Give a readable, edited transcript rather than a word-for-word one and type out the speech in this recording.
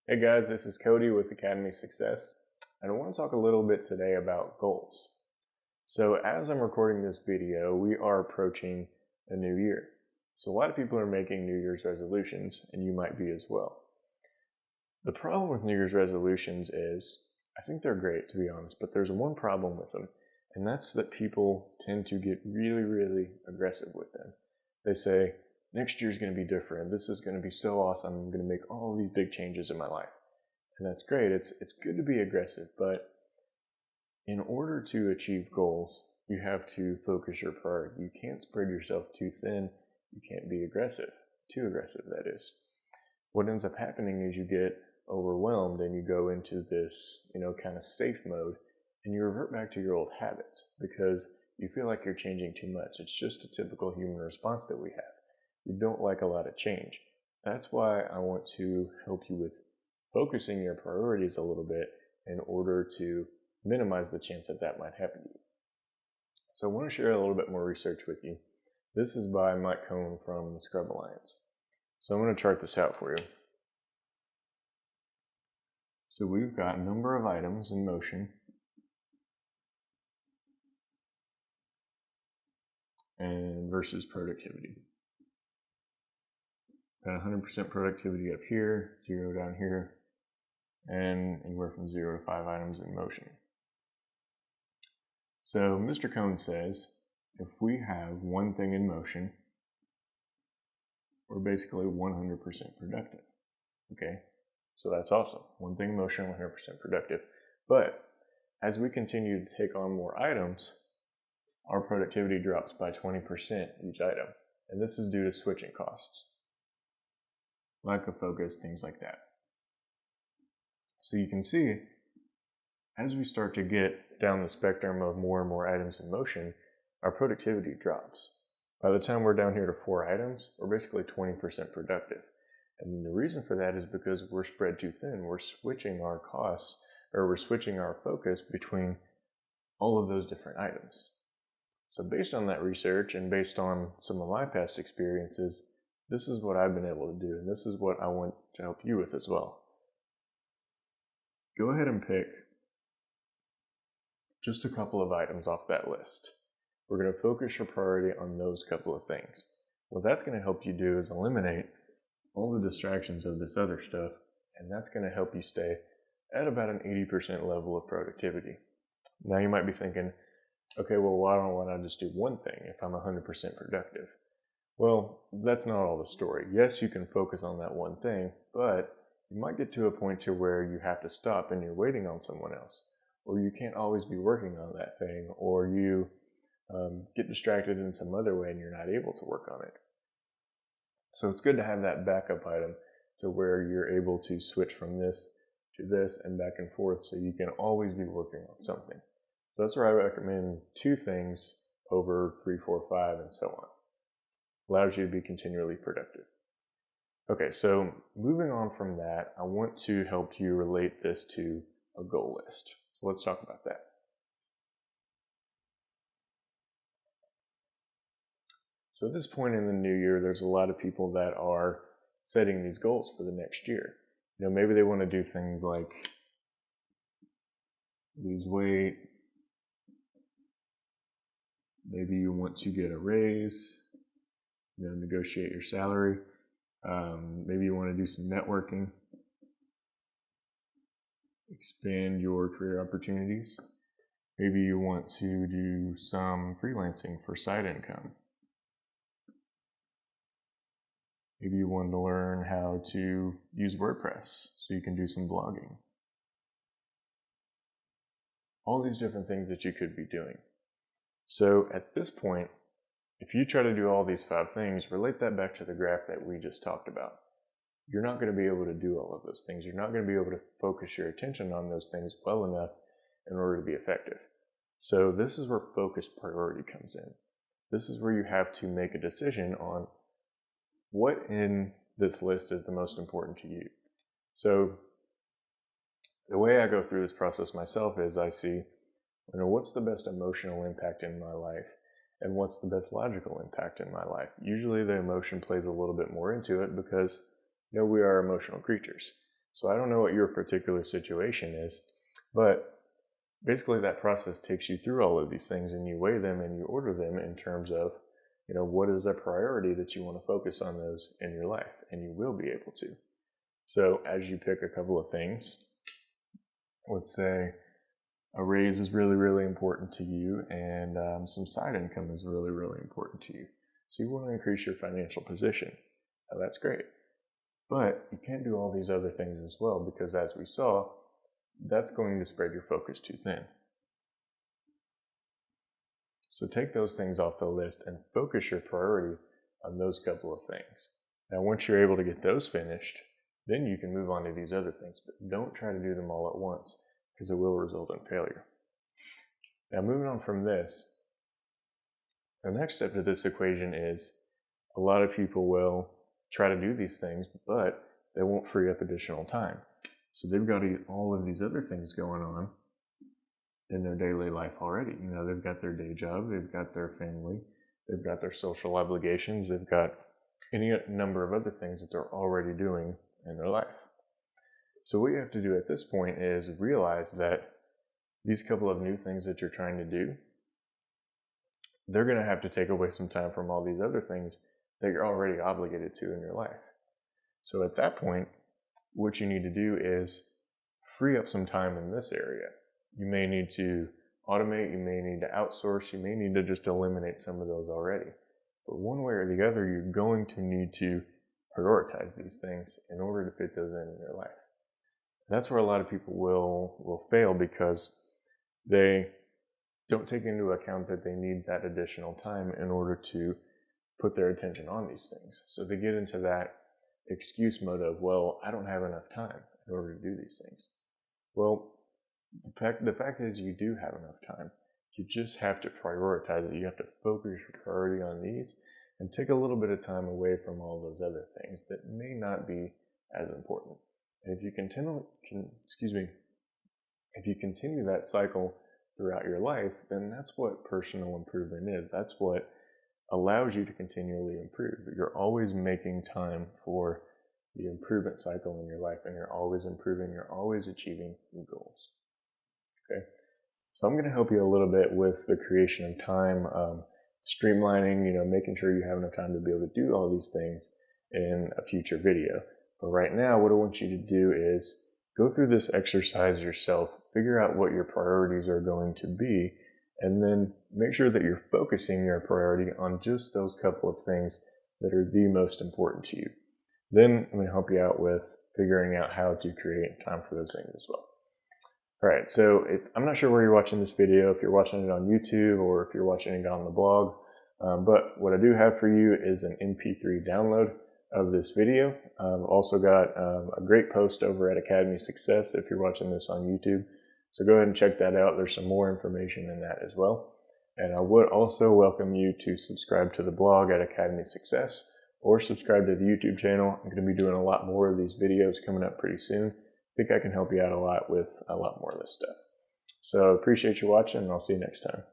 Hey guys, this is Cody with Academy Success, and I want to talk a little bit today about goals. So as I'm recording this video, we are approaching a new year. So a lot of people are making New Year's resolutions, and you might be as well. The problem with New Year's resolutions is, I think they're great to be honest, but there's one problem with them, and that's that people tend to get really aggressive with them. They say, next year's going to be different, this is going to be so awesome, I'm going to make all these big changes in my life. And that's great. It's good to be aggressive, but in order to achieve goals, you have to focus your priority. You can't spread yourself too thin. You can't be aggressive, too aggressive, that is. What ends up happening is you get overwhelmed and you go into this, kind of safe mode, and you revert back to your old habits because you feel like you're changing too much. It's just a typical human response that we have. We don't like a lot of change. That's why I want to help you with focusing your priorities a little bit in order to minimize the chance that that might happen to you. So I want to share a little bit more research with you. This is by Mike Cohn from the Scrub Alliance. So I'm going to chart this out for you. So we've got number of items in motion and versus productivity. Got 100% productivity up here, 0 down here, and anywhere from 0 to 5 items in motion. So Mr. Cohn says if we have one thing in motion, we're basically 100% productive. Okay, so that's awesome. One thing in motion, 100% productive. But as we continue to take on more items, our productivity drops by 20% each item. And this is due to switching costs, lack of focus, things like that. So you can see, as we start to get down the spectrum of more and more items in motion, our productivity drops. By the time we're down here to 4 items, we're basically 20% productive. And the reason for that is because we're spread too thin. We're switching our costs, or we're switching our focus between all of those different items. So based on that research and based on some of my past experiences, this is what I've been able to do, and this is what I want to help you with as well. Go ahead and pick just a couple of items off that list. We're going to focus your priority on those couple of things. What that's going to help you do is eliminate all the distractions of this other stuff, and that's going to help you stay at about an 80% level of productivity. Now you might be thinking, okay, well, why don't I just do one thing if I'm 100% productive? Well, that's not all the story. Yes, you can focus on that one thing, but you might get to a point to where you have to stop and you're waiting on someone else, or you can't always be working on that thing, or you get distracted in some other way and you're not able to work on it. So it's good to have that backup item to where you're able to switch from this to this and back and forth so you can always be working on something. So that's where I recommend 2 things over 3, 4, 5, and so on. Allows you to be continually productive. Okay, so moving on from that, I want to help you relate this to a goal list. So let's talk about that. So at this point in the new year, there's a lot of people that are setting these goals for the next year. Maybe they want to do things like lose weight. Maybe you want to get a raise, negotiate your salary. Maybe you want to do some networking, expand your career opportunities. Maybe you want to do some freelancing for side income. Maybe you want to learn how to use WordPress so you can do some blogging. All these different things that you could be doing. So at this point, if you try to do all these 5 things, relate that back to the graph that we just talked about. You're not going to be able to do all of those things. You're not going to be able to focus your attention on those things well enough in order to be effective. So this is where focused priority comes in. This is where you have to make a decision on what in this list is the most important to you. So the way I go through this process myself is I see, what's the best emotional impact in my life and what's the best logical impact in my life. Usually the emotion plays a little bit more into it because we are emotional creatures. So I don't know what your particular situation is, but basically that process takes you through all of these things and you weigh them and you order them in terms of, what is a priority that you want to focus on those in your life, and you will be able to. So as you pick a couple of things, let's say a raise is really, really important to you, and some side income is really, really important to you. So you want to increase your financial position. Now that's great. But you can't do all these other things as well, because as we saw, that's going to spread your focus too thin. So take those things off the list and focus your priority on those couple of things. Now once you're able to get those finished, then you can move on to these other things, but don't try to do them all at once, because it will result in failure. Now moving on from this, the next step to this equation is a lot of people will try to do these things, but they won't free up additional time. So they've got all of these other things going on in their daily life already. They've got their day job, they've got their family, they've got their social obligations, they've got any number of other things that they're already doing in their life. So what you have to do at this point is realize that these couple of new things that you're trying to do, they're going to have to take away some time from all these other things that you're already obligated to in your life. So at that point, what you need to do is free up some time in this area. You may need to automate, you may need to outsource, you may need to just eliminate some of those already. But one way or the other, you're going to need to prioritize these things in order to fit those in your life. That's where a lot of people will fail, because they don't take into account that they need that additional time in order to put their attention on these things. So they get into that excuse mode of, well, I don't have enough time in order to do these things. Well, the fact is you do have enough time. You just have to prioritize it. You have to focus your priority on these and take a little bit of time away from all those other things that may not be as important. And if you continue that cycle throughout your life, then that's what personal improvement is. That's what allows you to continually improve. You're always making time for the improvement cycle in your life, and you're always improving, you're always achieving new goals. Okay, so I'm going to help you a little bit with the creation of time, streamlining, making sure you have enough time to be able to do all these things in a future video. But right now, what I want you to do is go through this exercise yourself, figure out what your priorities are going to be, and then make sure that you're focusing your priority on just those couple of things that are the most important to you. Then I'm going to help you out with figuring out how to create time for those things as well. Alright, so I'm not sure where you're watching this video, if you're watching it on YouTube or if you're watching it on the blog, but what I do have for you is an MP3 download of this video. I've also got a great post over at Academy Success if you're watching this on YouTube. So go ahead and check that out. There's some more information in that as well. And I would also welcome you to subscribe to the blog at Academy Success, or subscribe to the YouTube channel. I'm going to be doing a lot more of these videos coming up pretty soon. I think I can help you out a lot with a lot more of this stuff. So appreciate you watching, and I'll see you next time.